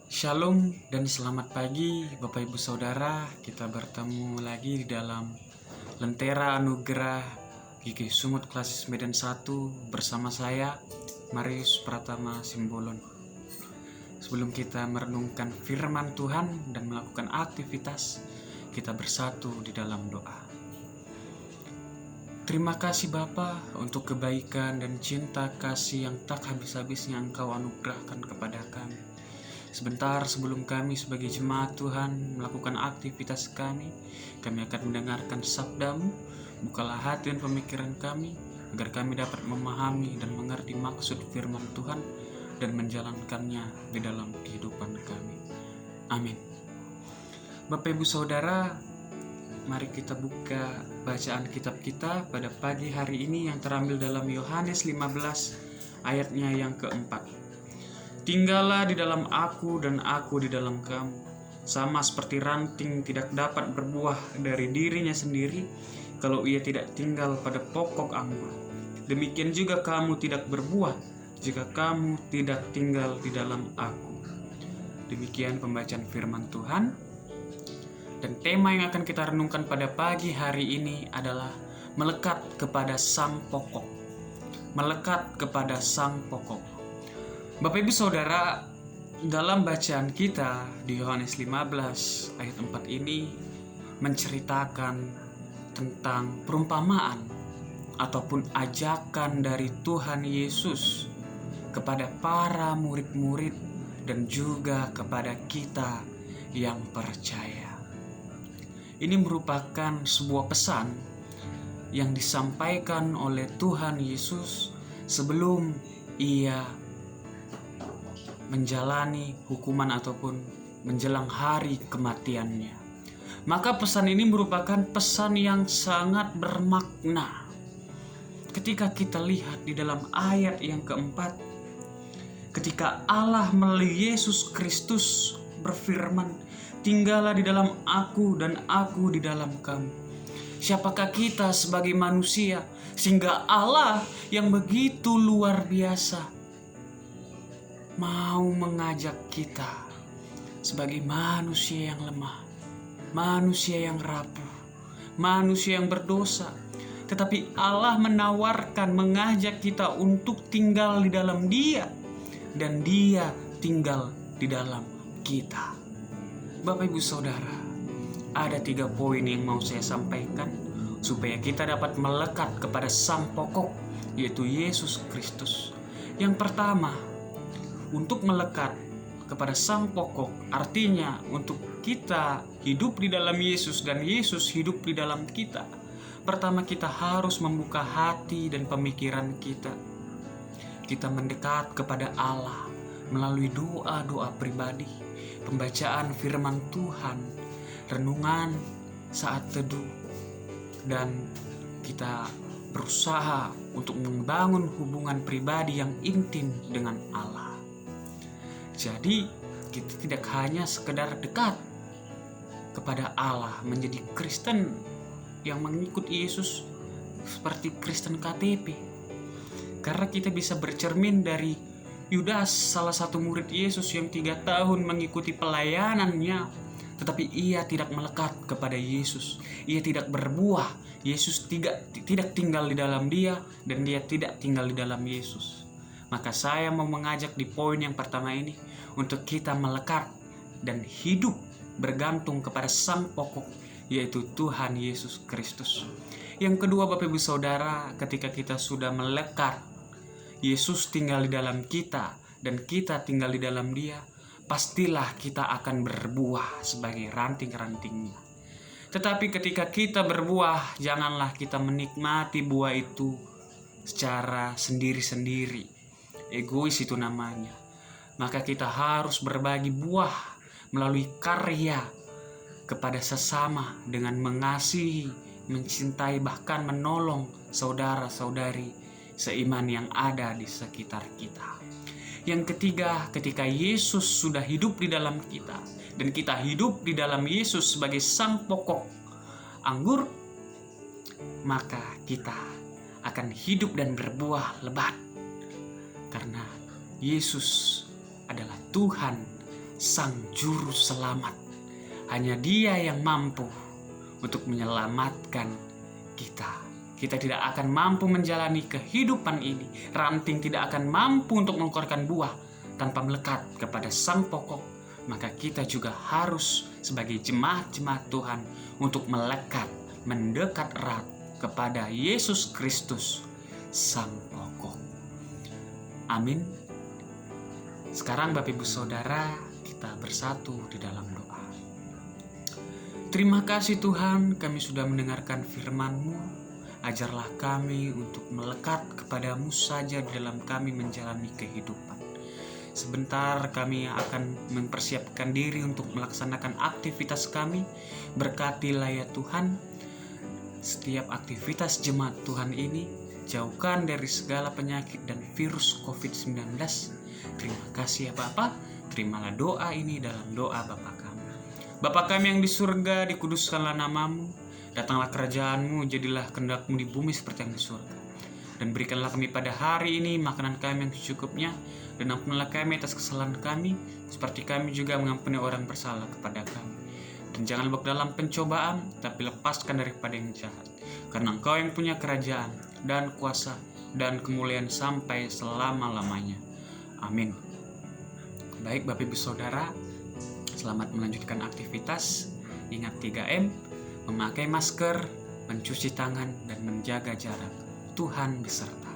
Shalom dan selamat pagi Bapak Ibu Saudara. Kita bertemu lagi di dalam Lentera Anugerah GG Sumut Klasis Medan 1 bersama saya Marius Pratama Simbolon. Sebelum kita merenungkan firman Tuhan dan melakukan aktivitas, kita bersatu di dalam doa. Terima kasih Bapa untuk kebaikan dan cinta kasih yang tak habis-habisnya Engkau anugerahkan kepada kami. Sebentar sebelum kami sebagai jemaat Tuhan melakukan aktivitas kami akan mendengarkan sabda-Mu. Bukalah hati dan pemikiran kami, agar kami dapat memahami dan mengerti maksud firman Tuhan dan menjalankannya di dalam kehidupan kami. Amin. Bapak Ibu Saudara, mari kita buka bacaan kitab kita pada pagi hari ini yang terambil dalam Yohanes 15 ayatnya yang keempat. Tinggallah di dalam aku dan aku di dalam kamu. Sama seperti ranting tidak dapat berbuah dari dirinya sendiri kalau ia tidak tinggal pada pokok anggur. Demikian juga kamu tidak berbuah jika kamu tidak tinggal di dalam aku. Demikian pembacaan firman Tuhan. Dan tema yang akan kita renungkan pada pagi hari ini adalah melekat kepada sang pokok. Melekat kepada sang pokok. Bapak Ibu Saudara, dalam bacaan kita di Yohanes 15 ayat 4 ini menceritakan tentang perumpamaan ataupun ajakan dari Tuhan Yesus kepada para murid-murid dan juga kepada kita yang percaya. Ini merupakan sebuah pesan yang disampaikan oleh Tuhan Yesus sebelum Ia menjalani hukuman ataupun menjelang hari kematiannya. Maka pesan ini merupakan pesan yang sangat bermakna. Ketika kita lihat di dalam ayat yang keempat, ketika Allah melalui Yesus Kristus berfirman, tinggallah di dalam aku dan aku di dalam kamu. Siapakah kita sebagai manusia sehingga Allah yang begitu luar biasa mau mengajak kita sebagai manusia yang lemah, manusia yang rapuh, manusia yang berdosa. Tetapi Allah menawarkan, mengajak kita untuk tinggal di dalam Dia dan Dia tinggal di dalam kita. Bapak Ibu Saudara, ada 3 poin yang mau saya sampaikan supaya kita dapat melekat kepada sang pokok, yaitu Yesus Kristus. Yang pertama, untuk melekat kepada sang pokok artinya untuk kita hidup di dalam Yesus dan Yesus hidup di dalam kita. Pertama, kita harus membuka hati dan pemikiran kita. Kita mendekat kepada Allah melalui doa-doa pribadi, pembacaan firman Tuhan, renungan saat teduh, dan kita berusaha untuk membangun hubungan pribadi yang intim dengan Allah. Jadi kita tidak hanya sekedar dekat kepada Allah, menjadi Kristen yang mengikuti Yesus seperti Kristen KTP. Karena kita bisa bercermin dari Yudas, salah satu murid Yesus yang 3 tahun mengikuti pelayanannya, tetapi ia tidak melekat kepada Yesus. Ia tidak berbuah. Yesus tidak tinggal di dalam dia dan dia tidak tinggal di dalam Yesus. Maka saya mau mengajak di poin yang pertama ini untuk kita melekat dan hidup bergantung kepada sang pokok, yaitu Tuhan Yesus Kristus. Yang kedua, Bapak Ibu Saudara, ketika kita sudah melekat, Yesus tinggal di dalam kita dan kita tinggal di dalam Dia, pastilah kita akan berbuah sebagai ranting-rantingnya. Tetapi ketika kita berbuah, janganlah kita menikmati buah itu secara sendiri-sendiri. Egois itu namanya. Maka kita harus berbagi buah melalui karya kepada sesama dengan mengasihi, mencintai, bahkan menolong saudara-saudari seiman yang ada di sekitar kita. Yang ketiga, ketika Yesus sudah hidup di dalam kita dan kita hidup di dalam Yesus sebagai sang pokok anggur, maka kita akan hidup dan berbuah lebat. Karena Yesus adalah Tuhan Sang Juru Selamat. Hanya Dia yang mampu untuk menyelamatkan kita. Kita tidak akan mampu menjalani kehidupan ini. Ranting tidak akan mampu untuk mengeluarkan buah tanpa melekat kepada Sang Pokok. Maka kita juga harus sebagai jemaat-jemaat Tuhan untuk melekat, mendekat erat kepada Yesus Kristus, Sang Pokok. Amin. Sekarang Bapak Ibu Saudara, kita bersatu di dalam doa. Terima kasih Tuhan, kami sudah mendengarkan firman-Mu. Ajarlah kami untuk melekat kepadamu saja dalam kami menjalani kehidupan. Sebentar kami akan mempersiapkan diri untuk melaksanakan aktivitas kami. Berkatilah ya Tuhan setiap aktivitas jemaat Tuhan ini. Jauhkan dari segala penyakit dan virus COVID-19. Terima kasih ya Bapa. Terimalah doa ini dalam doa Bapa kami. Bapa kami yang di surga, dikuduskanlah namamu. Datanglah kerajaan-Mu, jadilah kehendak-Mu di bumi seperti yang di surga. Dan berikanlah kami pada hari ini makanan kami yang secukupnya, dan ampunilah kami atas kesalahan kami, seperti kami juga mengampuni orang bersalah kepada kami. Dan jangan bawa dalam pencobaan, tapi lepaskan daripada yang jahat. Karena Engkau yang punya kerajaan, dan kuasa, dan kemuliaan sampai selama-lamanya. Amin. Baik Bapak Ibu Saudara, selamat melanjutkan aktivitas. Ingat 3M, memakai masker, mencuci tangan, dan menjaga jarak. Tuhan beserta.